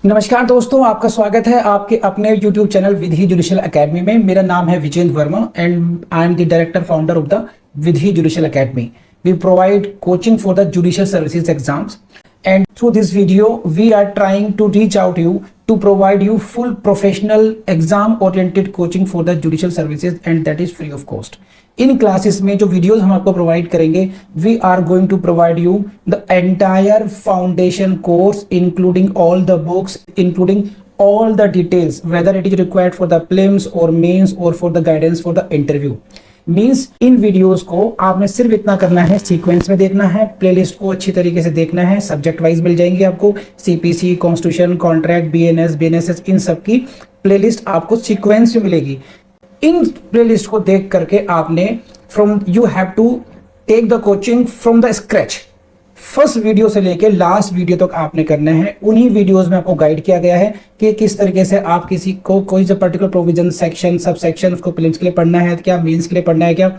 नमस्कार दोस्तों, आपका स्वागत है आपके अपने YouTube channel Vidhi judicial academy में। मेरा नाम है Vijendra Verma and I am the director founder of the Vidhi judicial academy. We provide coaching for the judicial services exams, and through this video we are trying to reach out to you to provide you full professional exam oriented coaching for the judicial services, and that is free of cost. इन classes में जो videos हम आपको provide करेंगे, we are going to provide you the entire foundation course including all the books, including all the details, whether it is required for the prelims or mains or for the guidance for the interview. Means in videos को आपने सिर्फ इतना करना है, sequence में देखना है, playlist को अच्छी तरीके से देखना है। सब्जेक्ट वाइज मिल जाएंगे आपको, CPC, constitution, contract, BNS, BNSS, इन सब की प्लेलिस्ट आपको सीक्वेंस में मिलेगी। इन प्लेलिस्ट को देख करके आपने you have to take the coaching from the scratch. First video से लेके लास्ट वीडियो तक आपने करना है। उन्हीं वीडियोस में आपको गाइड किया गया है कि किस तरीके से आप किसी को कोई सा particular provision, section, sub section उसको प्रीलिम्स के लिए पढ़ना है क्या, मेंस के लिए पढ़ना है क्या,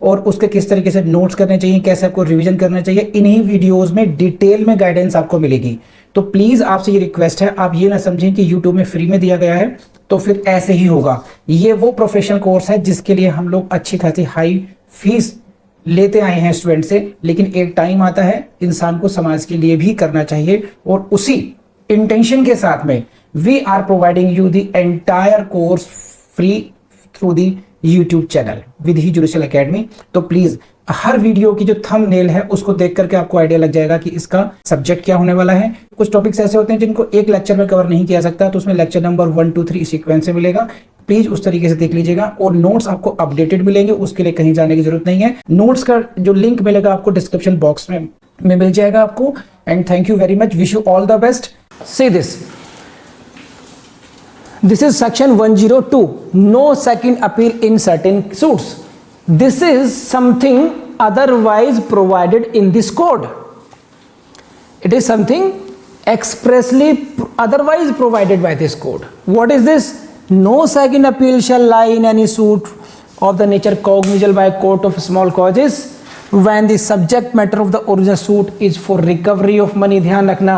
और उसके किस तरीके से नोट्स करने चाहिए, कैसे आपको रिवीजन करना चाहिए। इन्हीं वीडियोस में डिटेल में गाइडेंस आपको मिलेगी। तो प्लीज आपसे ये रिक्वेस्ट है, आप ये ना समझें कि यूट्यूब में फ्री में दिया गया है तो फिर ऐसे ही होगा। ये वो प्रोफेशनल कोर्स है जिसके लिए हम लोग अच्छी खासी हाई फीस लेते आए हैं स्टूडेंट से, लेकिन एक टाइम आता है इंसान को समाज के लिए भी करना चाहिए, और उसी इंटेंशन के साथ में we are providing you the entire course free through the YouTube channel Vidhi judicial academy. तो प्लीज हर वीडियो की जो थंबनेल है उसको देख करके आपको आइडिया लग जाएगा कि इसका सब्जेक्ट क्या होने वाला है। कुछ टॉपिक्स ऐसे होते हैं जिनको एक लेक्चर में कवर नहीं किया सकता, तो उसमें लेक्चर नंबर 1, 2, 3 सीक्वेंस से मिलेगा। प्लीज उस तरीके से देख लीजिएगा, और नोट्स आपको अपडेटेड मिलेंगे, उसके लिए कहीं जाने की जरूरत नहीं है। नोट्स का जो लिंक मिलेगा आपको डिस्क्रिप्शन बॉक्स में मिल जाएगा आपको। And thank you very much, wish you all the best. See this is section 102, no second appeal in certain suits. This is something otherwise provided in this code. It is something expressly otherwise provided by this code. What is this? No second appeal shall lie in any suit of the nature cognizable by a court of small causes when the subject matter of the original suit is for recovery of money. ध्यान रखना,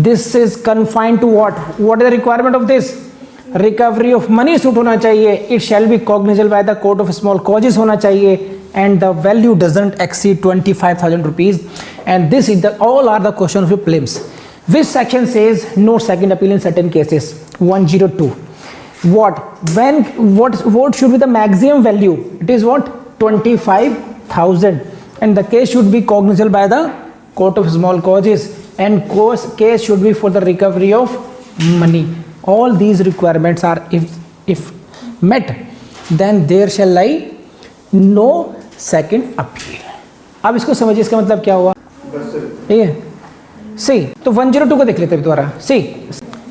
this is confined to what? What is the requirement of this? Recovery of money suit होना चाहिए। It shall be cognizable by the court of small causes होना चाहिए, and the value doesn't exceed 25,000 rupees, and this is the all are the question of prelims. Which section says no second appeal in certain cases? 102. what should be the maximum value? It is what? 25,000, and the case should be cognizable by the court of small causes, and case should be for the recovery of money. All these requirements are if met, then there shall lie no second appeal. अब इसको समझिए, इसका मतलब क्या हुआ? ठीक है, सी तो 102 को देख लेते हैं दोबारा। See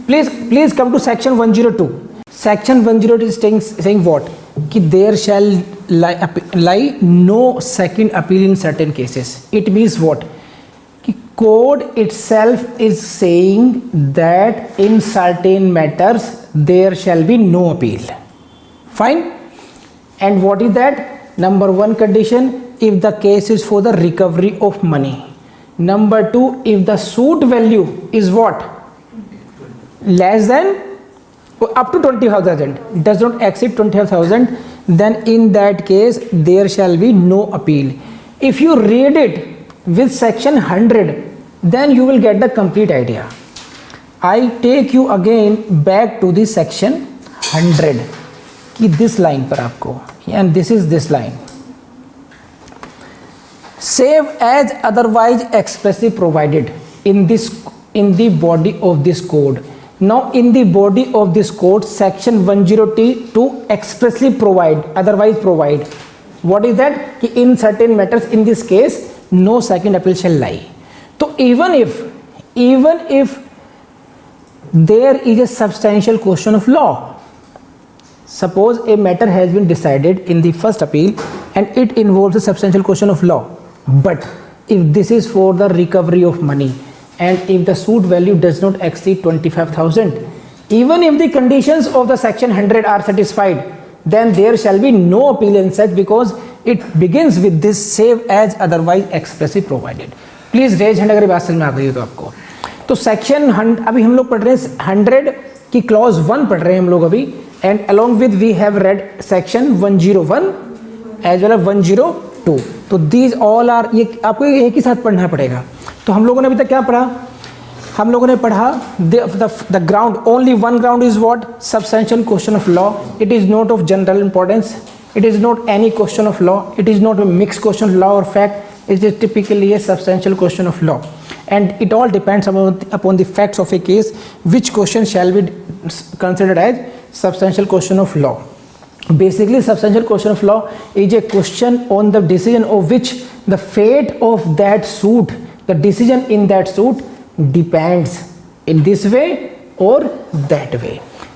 please come to section 102. Section 102 is saying what? कि there shall lie no second appeal in certain cases. It means what? कि code itself is saying that in certain matters there shall be no appeal. Fine. And what is that? Number 1 condition, if the case is for the recovery of money. Number 2, if the suit value is what? Less than up to 20,000, does not exceed 25,000, then in that case there shall be no appeal. If you read it with section 100, then you will get the complete idea. I take you again back to the section 100 कि this line पर आपको, and this is this line, save as otherwise expressly provided in the body of this code. Now in the body of this code, section 102 expressly provide, otherwise provide. What is that? कि in certain matters in this case no second appeal shall lie. So even if there is a substantial question of law, suppose a matter has been decided in the first appeal and it involves a substantial question of law, but if this is for the recovery of money and if the suit value does not exceed 25,000, even if the conditions of the section 100 are satisfied, then there shall be no appeal in such, because it begins with this save as otherwise expressly provided. Please raise hand अगर बात समझ में आ गई हो तो आपको। तो section अभी हम लोग पढ़ रहे हैं 100 की क्लॉज 1 पढ़ रहे हैं हम लोग अभी, and along with we have read section 101 as well as 102. तो दीज ऑल आर, ये आपको एक ही साथ पढ़ना पड़ेगा. तो हम लोगों ने अभी तक क्या पढ़ा? हम लोगों ने पढ़ा the ground, only one ground is what? Substantial question of law. It is not of general importance, it is not any question of law, it is not a mixed question of law or fact, it is typically a substantial question of law, and it all depends upon the facts of a case which question shall be considered as substantial question of law. Basically, substantial question of law is a question on the decision of which the fate of that suit, the decision in that suit depends in this way or that way,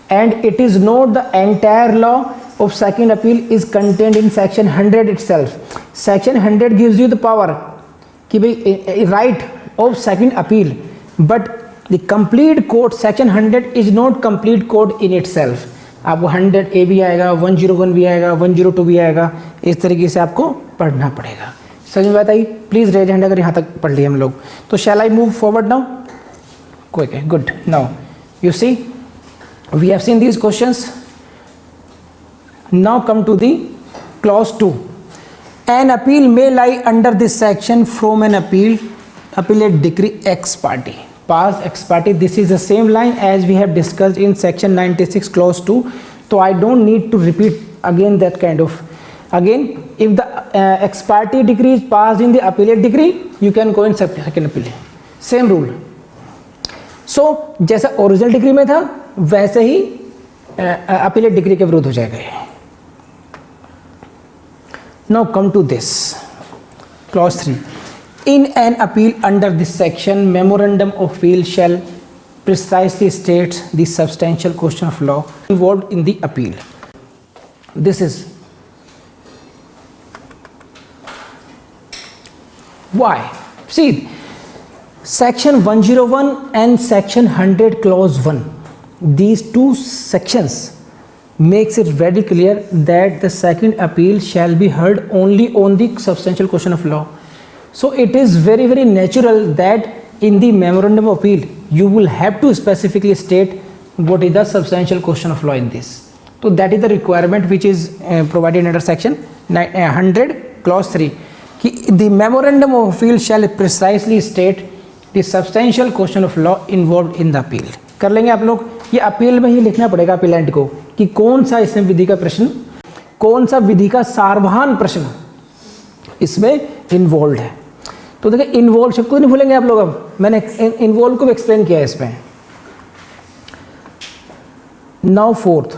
and it is not the entire law of second appeal is contained in section 100 itself. Section 100 gives you the power कि भाई right of second appeal, but the complete code section 100 is not complete code in itself. आपको 100A भी आएगा, 101 भी आएगा, 102 भी आएगा, इस तरीके से आपको पढ़ना पड़ेगा. समझ में बात आई? प्लीज रेज हैंड अगर यहाँ तक पढ़ लिए हम लोग. तो shall I move forward now? Quick है, good. Now you see we have seen these questions. Now come to the clause 2. An appeal may lie under this section from an appellate decree ex parte. Pass ex parte. This is the same line as we have discussed in section 96 clause 2. So I don't need to repeat again that kind of. Again, if the ex parte decree is passed in the appellate decree, you can go in second appeal. Same rule. So जैसा original degree में था वैसे ही appellate degree के विरुद्ध हो जाएगा ये. Now come to this clause 3. In an appeal under this section, memorandum of appeal shall precisely state the substantial question of law involved in the appeal. This is why. See, section 101 and section 100 clause 1, these two sections makes it very clear that the second appeal shall be heard only on the substantial question of law. So it is very very natural that in the memorandum of appeal you will have to specifically state what is the substantial question of law in this. So that is the requirement which is provided under section 100 clause 3 कि the memorandum of appeal shall precisely state the substantial question of law involved in the appeal. कर लेंगे आप लोग. ये appeal में ही लिखना पड़ेगा appellate को कि कौन सा इसमें विधि का प्रश्न, कौन सा विधि का सार्वधान प्रश्न इसमें इन्वॉल्व है. तो देखिए इन्वॉल्व शब्द को नहीं भूलेंगे आप लोग. अब मैंने इन्वॉल्व को एक्सप्लेन किया है इसमें. Now fourth,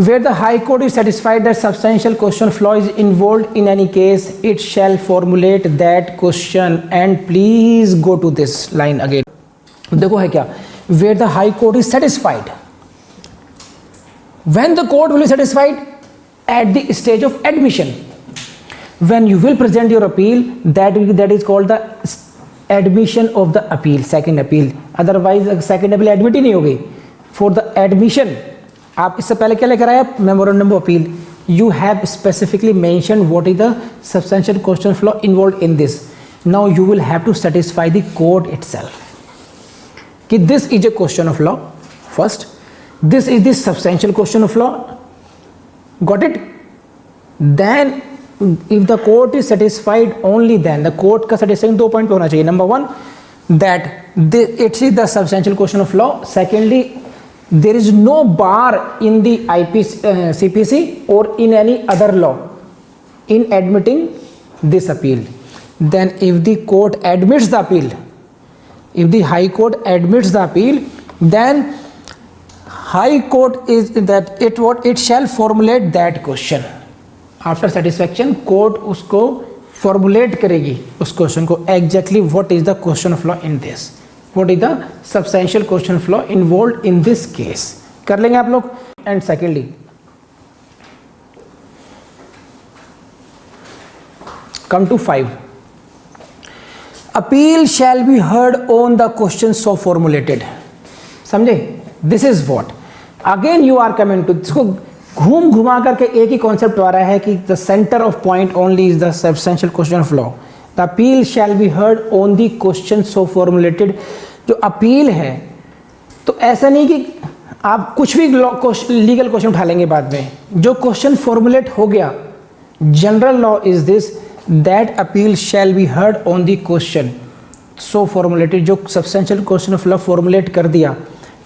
where the high court is satisfied that substantial question of law is involved in any case, it shall formulate that question. And please go to this line again. देखो है क्या, where the high court is satisfied. When the court will be satisfied? At the stage of admission. When you will present your appeal, that is called the admission of the appeal, second appeal. Otherwise second appeal admit ही नहीं होगी. For the admission, आप इससे पहले क्या लेकर आए? Memorandum of appeal. You have specifically mentioned what is the substantial question of law involved in this. Now you will have to satisfy the court itself कि this is a question of law. First, this is the substantial question of law. Got it? Then if the court is satisfied, only then the court का satisfaction 2 point पे होना चाहिए. Number 1, that it is the substantial question of law. Secondly, there is no bar in the CPC or in any other law in admitting this appeal. Then if the court admits the appeal, if the high court admits the appeal, then high court is that it shall formulate that question. After satisfaction, court उसको formulate करेगी उस question को, exactly what is the question of law in this, what is the substantial question of law involved in this case. कर लेंगे आप लोग. And secondly, come to 5. Appeal shall be heard on the question so formulated. समझे? This is what. Again you are coming to, इसको घूम घुमा करके एक ही कॉन्सेप्ट आ रहा है कि the center of point only is the substantial question of law. The appeal shall be heard on the question so formulated जो अपील है, तो ऐसा नहीं कि आप कुछ भी लीगल क्वेश्चन उठा लेंगे बाद में। जो क्वेश्चन फॉर्मुलेट हो गया, general law is this that appeal shall be heard on the question so formulated. जो substantial question of law formulate कर दिया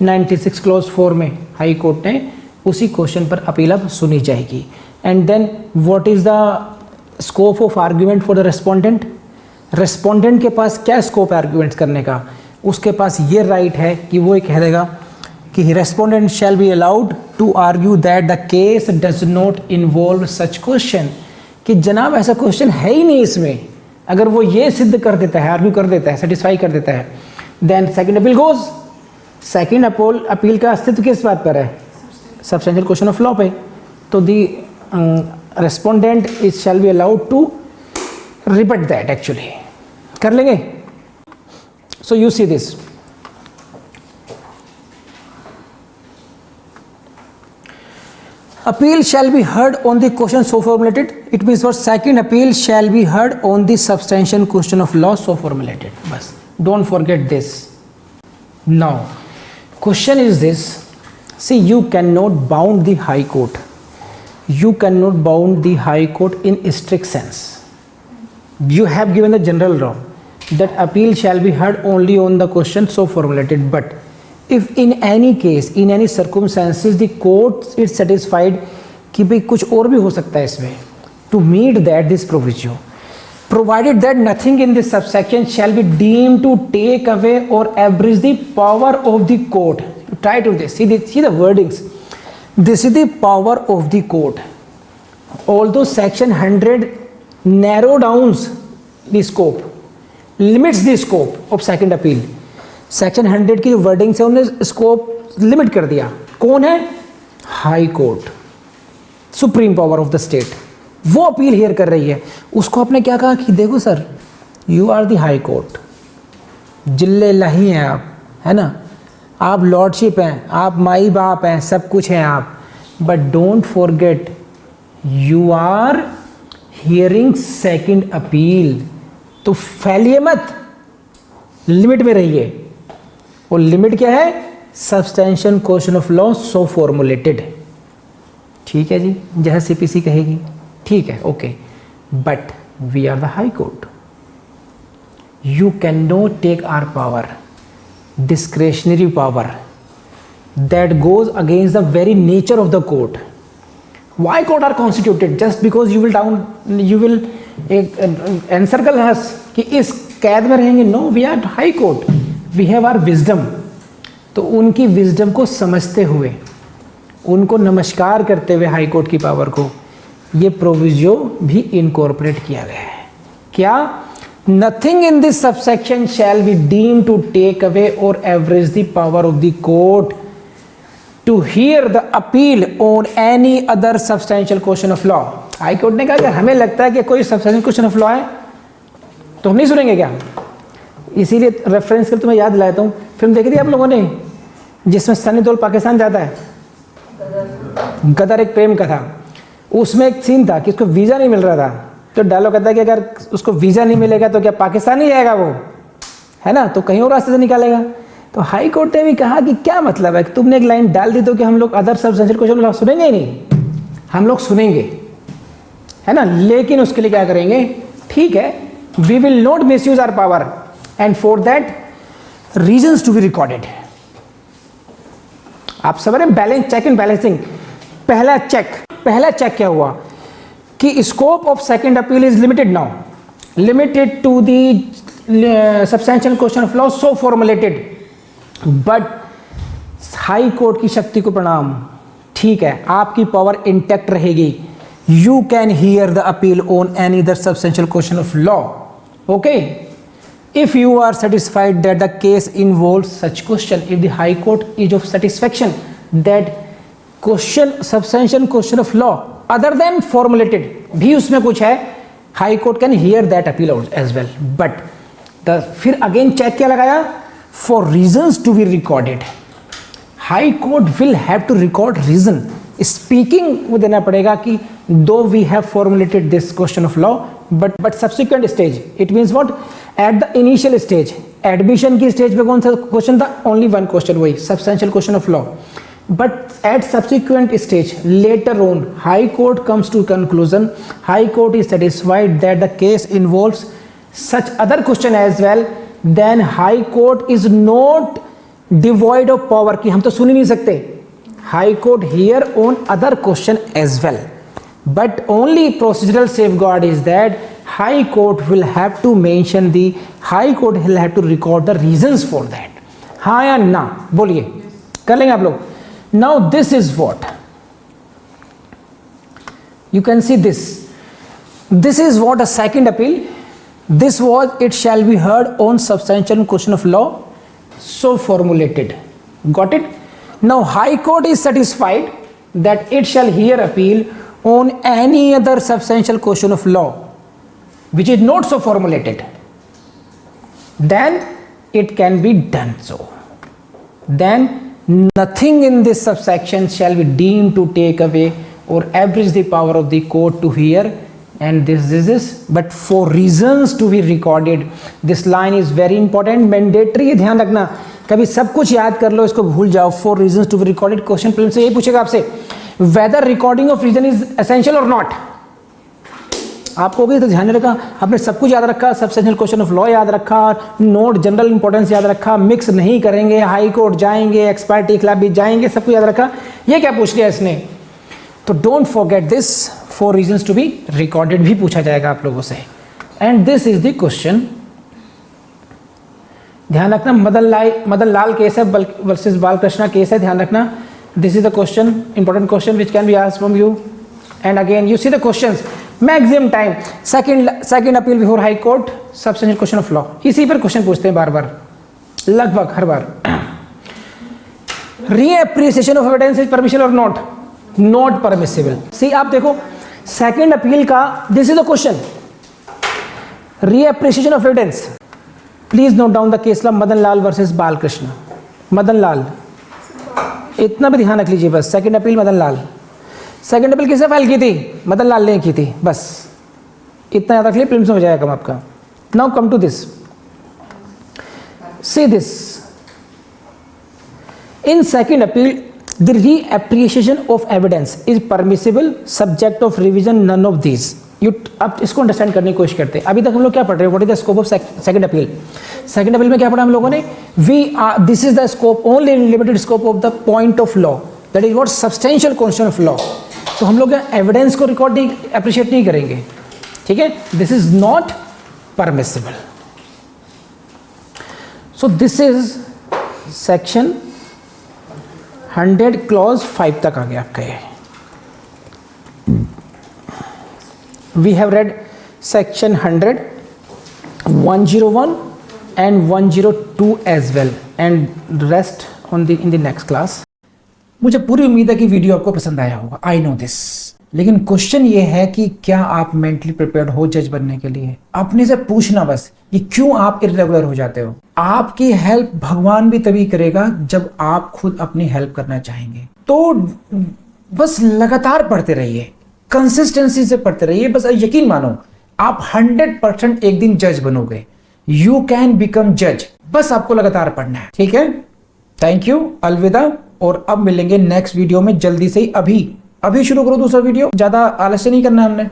96 क्लॉज 4 में हाई कोर्ट ने, उसी क्वेश्चन पर अपील अब सुनी जाएगी। And then what is the scope of argument for the respondent? Respondent के पास क्या स्कोप है आर्ग्यूमेंट्स करने का? उसके पास ये राइट है कि वो कह देगा कि respondent shall be allowed to argue that the case does not involve such question, कि जनाब ऐसा क्वेश्चन है ही नहीं इसमें। अगर वो ये सिद्ध कर देता है, आर्ग्यू कर देता है, सेटिस्फाई कर देता है, then second appeal goes. Second appeal का अस्तित्व किस बात पर है? सब्सटेंशियल क्वेश्चन ऑफ लॉ पे। तो the respondent is shall be allowed to rebut that. Actually कर लेंगे। So you see this, appeal shall be heard on the question so formulated. It means what? Second appeal shall be heard on the substantial question of law so formulated. बस don't forget this. Now question is this, see you cannot bound the high court, you cannot bound the high court in strict sense. You have given the general law that appeal shall be heard only on the question so formulated, but if in any case, in any circumstances the court is satisfied कि भाई कुछ और भी हो सकता है इसमें, to meet that this proviso, provided that nothing in this subsection shall be deemed to take away or abridge the power of the court. Try to this, see the wordings. This is the power of the court. Although section 100 narrow downs the scope, limits the scope of second appeal. Section 100 की जो wording है उन्होंने scope limit कर दिया। कौन है? High court, supreme power of the state. वो appeal hear कर रही है। उसको आपने क्या कहा कि देखो sir, you are the high court, जिल्ले लाही हैं आप, है ना, आप लॉर्डशिप हैं, आप माई बाप हैं, सब कुछ हैं आप, but don't forget you are hearing second appeal. तो फैलिए मत, लिमिट में रहिए। और लिमिट क्या है? Substantial question of law so formulated. ठीक है जी, जैसे सीपीसी कहेगी, ठीक है, okay. But we are the high court, you can not take our power, discretionary power that goes against the very nature of the court. Why court are constituted? Just because you will encircle us कि इस कैद में रहेंगे। No, we are high court, we have our wisdom. तो उनकी wisdom को समझते हुए, उनको नमस्कार करते हुए हाई कोर्ट की पावर को, ये प्रोविजो भी इनकॉर्पोरेट किया गया है। क्या? Nothing in this subsection shall be deemed to take away or abridge the power of the court to hear the appeal on any other substantial question of law. High court ने कहा कि हमें लगता है कि कोई सब्सटेंशियल क्वेश्चन ऑफ लॉ है तो हम नहीं सुनेंगे क्या? इसीलिए रेफरेंस कर तुम्हें याद दिलाता हूँ, फिल्म देखी थी आप लोगों ने जिसमें सनी देओल पाकिस्तान जाता है, गदर एक प्रेम का था। उसमें एक सीन था कि उसको वीज़ा नहीं मिल रहा था, तो डायलॉग कहता है कि अगर उसको वीज़ा नहीं मिलेगा तो क्या पाकिस्तान नहीं जाएगा वो, है ना, तो कहीं और रास्ते से निकालेगा। तो हाई कोर्ट ने भी कहा कि क्या मतलब है कि तुमने एक लाइन डाल दी तो कि हम लोग अदर सब्सटेंशियल क्वेश्चन सुनेंगे ही नहीं, हम लोग सुनेंगे, है ना, लेकिन उसके लिए क्या करेंगे? ठीक है, we will not misuse our power and for that reasons to be recorded. आप समझ रहे हैं? Balance, check and balancing. पहला चेक क्या हुआ कि scope of second appeal is limited now, limited to the substantial question of law so formulated, but high court की शक्ति को प्रणाम, ठीक है, आपकी पावर इंटैक्ट रहेगी। You can hear the appeal on any other substantial question of law, okay, if you are satisfied that the case involves such question. If the high court is of satisfaction that question, substantial question of law other than formulated भी उसमें कुछ है, high court can hear that appeal as well, but the फिर again check क्या लगाया? For reasons to be recorded, high court will have to record reason। Speaking वो देना पड़ेगा कि though we have formulated this question of law, but subsequent stage, it means what? At the initial stage admission की stage पे कौन सा question था? Only one question, वही substantial question of law. But at subsequent stage, later on, High Court comes to conclusion. High Court is satisfied that the case involves such other question as well. Then High Court is not devoid of power कि हम तो सुन ही नहीं सकते. High Court hear on other question as well. But only procedural safeguard is that High Court will have to mention the High Court will have to record the reasons for that. हाँ या ना बोलिए, कर लेंगे आप लोग. Now this is what you can see this. This is what a second appeal. This was it shall be heard on substantial question of law, so formulated. Got it? Now High Court is satisfied that it shall hear appeal on any other substantial question of law which is not so formulated. Then it can be done so. Then nothing in this subsection shall be deemed to take away or abridge the power of the court to hear, and this is but for reasons to be recorded. This line is very important, mandatory है, ध्यान रखना. कभी सब कुछ याद कर लो, इसको भूल जाओ. For reasons to be recorded, question prelims से यही पूछेगा आपसे, whether recording of reason is essential or not. आपको भी तो ध्यान रखा, आपने सब कुछ याद रखा, सबसेशनल क्वेश्चन ऑफ लॉ याद रखा, नोट जनरल इंपॉर्टेंस याद रखा, मिक्स नहीं करेंगे, हाई कोर्ट जाएंगे, एक्सपर्टी क्लब भी जाएंगे, सब कुछ याद रखा. ये क्या पूछ लिया इसने? तो don't forget this, for reasons to be recorded भी पूछा जाएगा आप लोगों से. And this is the question. ध्यान रखना, मदन लाल केस है वर्सेस बालकृष्णा केस है, ध्यान रखना. This is the question, important question which can be asked from you. And again you see the questions. Maximum time second appeal before high court, substantial question of law, इसी पर question पूछते हैं बार बार, लगभग हर बार. Reappreciation of evidence is permissible or not? Not permissible. See आप देखो second appeal का, this is the question, reappreciation of evidence. Please note down the case law Madan Lal versus Balkrishna. Madan Lal, इतना भी ध्यान रख लीजिए बस. Second appeal Madan Lal. Second appeal किसने फाइल की थी? मदन लाल ने की थी, बस इतना याद रख लिया, प्रिलिम्स में हो जाएगा काम आपका. Now come to this, see this. In second appeal the reappreciation of evidence is permissible subject of revision, none of this. You अब इसको अंडरस्टैंड करने की कोशिश करते हैं. अभी तक हम लोग क्या पढ़ रहे हैं? What is the scope of second appeal? Second appeal में क्या पढ़ा हम लोगों ने? This is the scope, only limited scope of the point of law, that is what substantial question of law. तो हम लोग एविडेंस को रिकॉर्ड नहीं, अप्रिशिएट नहीं करेंगे, ठीक है? This is not permissible. So this is section 100 clause 5 तक आ गया आपका. ये we have read section 100, 101 and 102 as well, and rest on the in the next class. मुझे पूरी उम्मीद है कि वीडियो आपको पसंद आया होगा, आई नो दिस. लेकिन क्वेश्चन ये है कि क्या आप मेंटली प्रिपेयर्ड हो जज बनने के लिए? अपने से पूछना बस कि क्यों आप इर्रेगुलर हो जाते हो. आपकी हेल्प भगवान भी तभी करेगा जब आप खुद अपनी हेल्प करना चाहेंगे. तो बस लगातार पढ़ते रहिए, कंसिस्टेंसी से पढ़ते रहिए. बस यकीन मानो आप 100% एक दिन जज बनोगे. यू कैन बिकम जज. बस आपको लगातार पढ़ना है, ठीक है? थैंक यू, अलविदा. और अब मिलेंगे नेक्स्ट वीडियो में जल्दी से ही. अभी शुरू करो दूसरा वीडियो, ज्यादा आलस्य नहीं करना हमने.